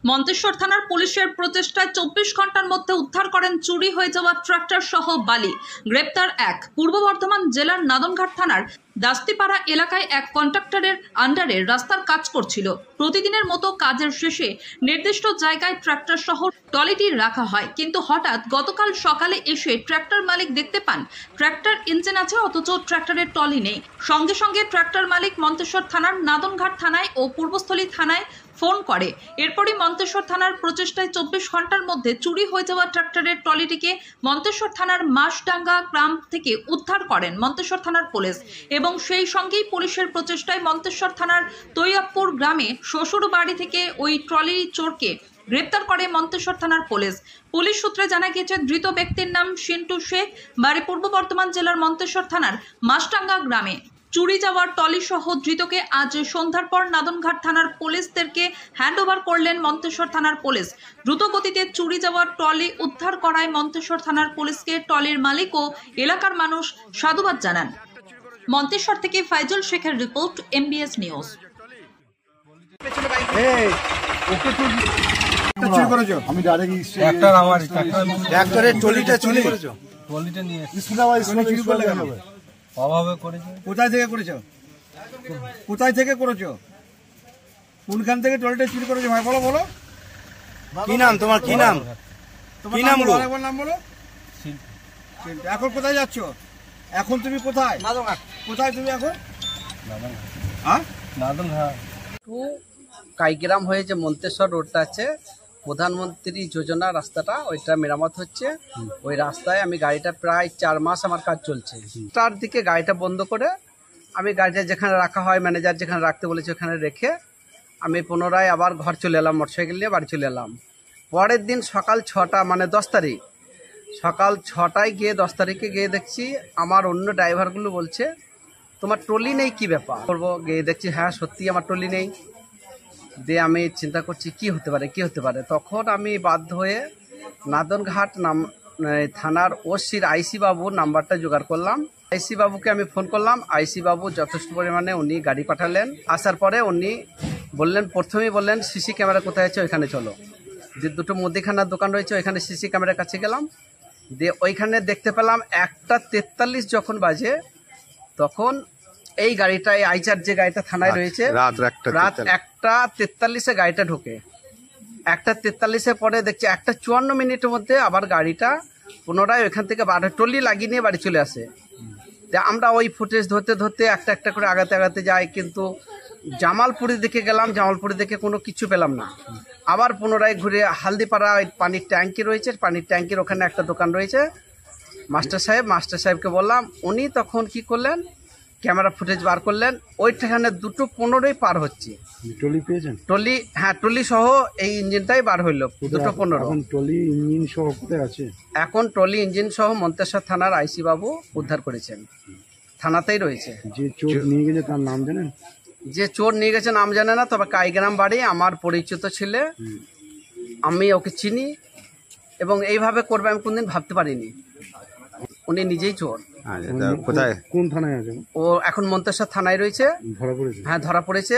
মন্তেশ্বর থানার পুলিশের প্রচেষ্টায় 24 ঘন্টার মধ্যে উদ্ধার করেন চুরি হয়ে যাওয়া ট্রাক্টর সহ বালি। গ্রেপ্তার এক। পূর্ব বর্ধমান জেলার নাদনঘাট থানার দাস্তিপাড়া এলাকায় এক কন্ট্রাক্টরের আন্ডারে রাস্তার কাজ করছিল। প্রতিদিনের মতো কাজের শেষে নির্দিষ্ট জায়গায় ট্রাক্টর সহ ট্রলিটি রাখা হয়, কিন্তু হঠাৎ গতকাল সকালে এসে ট্রাক্টর মালিক দেখতে পান ট্রাক্টর ইঞ্জিন আছে অথচ ট্রাক্টরের ট্রলি নেই। সঙ্গে সঙ্গে ট্রাক্টর মালিক মন্তেশ্বর থানার নাদনঘাট থানায় ও পূর্বস্থলী থানায় ফোন করে। এরপরই মন্তেশ্বর থানার প্রচেষ্টায় 24 ঘন্টার মধ্যে চুরি হয়ে যাওয়া ট্রাক্টরের ট্রলিটিকে মন্তেশ্বর থানার মাসডাঙ্গা গ্রাম থেকে উদ্ধার করেন মন্তেশ্বর থানার পুলিশ। এবং সেই সঙ্গেই পুলিশের প্রচেষ্টায় মন্তেশ্বর থানার তৈয়াবপুর গ্রামে শ্বশুর বাড়ি থেকে ওই ট্রলি চোরকে গ্রেপ্তার করে মন্তেশ্বর থানার পুলিশ। পুলিশ সূত্রে জানা গিয়েছে ধৃত ব্যক্তির নাম সিন্টু শেখ, বাড়ি পূর্ব বর্ধমান জেলার মন্তেশ্বর থানার মাসডাঙ্গা গ্রামে। চুরি যাওয়ার ট্রলি সহ ধৃতকে আজ সন্ধ্যার পর নাদনঘাট থানার পুলিশদেরকে হ্যান্ডওভার করলেন মন্তেশ্বর থানার পুলিশ। দ্রুত গতিতে চুরি যাওয়ার ট্রলি উদ্ধার করায় মন্তেশ্বর থানার পুলিশকে ট্রলির মালিক ও এলাকার মানুষ সাধুবাদ জানান। মন্তেশ্বর থেকে ফাইজুল শেখের রিপোর্ট, MBS নিউজ। আমি ডাইরেক্ট কোথায় থেকে করেছো? কোথায় থেকে করেছো? কোনখান থেকে ট্রলিটা চুরি করেছো ভাই? বলো বলো। কি নাম তোমার? কি নাম? কি নাম গো? আরেকবার নাম বলো। এখন কোথায় যাচ্ছ? এখন তুমি কোথায়? কোথায় তুমি এখন? হ্যাঁ, কাইগ্রাম হয়ে যে মন্তেশ্বর রোডটা আছে, প্রধানমন্ত্রী যোজনা রাস্তাটা, ওইটা মেরামত হচ্ছে। ওই রাস্তায় আমি গাড়িটা প্রায় 4 মাস আমার কাজ চলছে। তার দিকে গাড়িটা বন্ধ করে আমি গাড়িটা যেখানে রাখা হয়, ম্যানেজার যেখানে রাখতে বলেছে ওখানে রেখে আমি পুনরায় আবার ঘর চলে এলাম, মোটরসাইকেল নিয়ে বাড়ি চলে এলাম। পরের দিন সকাল 6টা, মানে 10 তারিখ সকাল 6টায় গিয়ে 10 তারিখে গিয়ে দেখছি আমার অন্য ড্রাইভারগুলো বলছে তোমার ট্রলি নেই, কি ব্যাপার করবো। গিয়ে দেখছি হ্যাঁ সত্যি আমার ট্রলি নেই। দিয়ে আমি চিন্তা করছি কি হতে পারে। তখন আমি বাধ্য হয়ে নাদনঘাট থানার ওসির আইসি বাবুর নাম্বারটা জোগাড় করলাম। আইসি বাবুকে আমি ফোন করলাম। আইসি বাবু যথেষ্ট পরিমাণে উনি গাড়ি পাঠালেন। আসার পরে উনি প্রথমেই বললেন সিসি ক্যামেরা কোথায় আছে ওইখানে চলো। যে দুটো মুদিখানার দোকান রয়েছে ওইখানে সিসি ক্যামেরার কাছে গেলাম। দিয়ে ওইখানে দেখতে পেলাম 1:43 যখন বাজে, তখন এই গাড়িটাই আইচার যে গাড়িটা থানায় রয়েছে, রাত 1:43 গাড়িটা ঢোকে। 1:43 পরে দেখছি 1:54 মধ্যে আবার গাড়িটা পুনরায় ওইখান থেকে ট্রলি লাগিয়ে নিয়ে বাড়ি চলে আসে। আমরা ওই ফুটেজ ধরতে একটা একটা করে আগাতে যাই, কিন্তু জামালপুরি দিকে গেলাম, জামালপুরি দিকে কোনো কিছু পেলাম না। আবার পুনরায় ঘুরে হালদিপাড়া ওই পানির ট্যাঙ্কি রয়েছে, পানির ট্যাঙ্কির ওখানে একটা দোকান রয়েছে, মাস্টার সাহেবকে বললাম। উনি তখন কি করলেন, ক্যামেরা ফুটেজ বার করলেন। ওইখানে 2:15 পার হচ্ছে। ট্রলি পেয়েছেন? ট্রলি, হ্যাঁ ট্রলি সহ এই ইঞ্জিনটাই বার হইল 2:15। এখন ট্রলি ইঞ্জিন সহ কোথায় আছে? এখন ট্রলি ইঞ্জিন সহ মন্তেশ্বর থানার আইসি বাবু উদ্ধার করেছেন, থানাতেই রয়েছে। যে চোর নিয়ে গেছে তার নাম জানেন? যে চোর নিয়ে গেছে নাম জানে না, তবে কাইগ্রাম বাড়ি, আমার পরিচিত ছেলে, আমি ওকে চিনি এবং এইভাবে করবে আমি কোনদিন ভাবতে পারিনি। উনি নিজেই চোর। কোথায়, কোন থানায় আছে? ও এখন মন্তেশ্বর থানায় রয়েছে। ধরা পড়েছে? হ্যাঁ ধরা পড়েছে।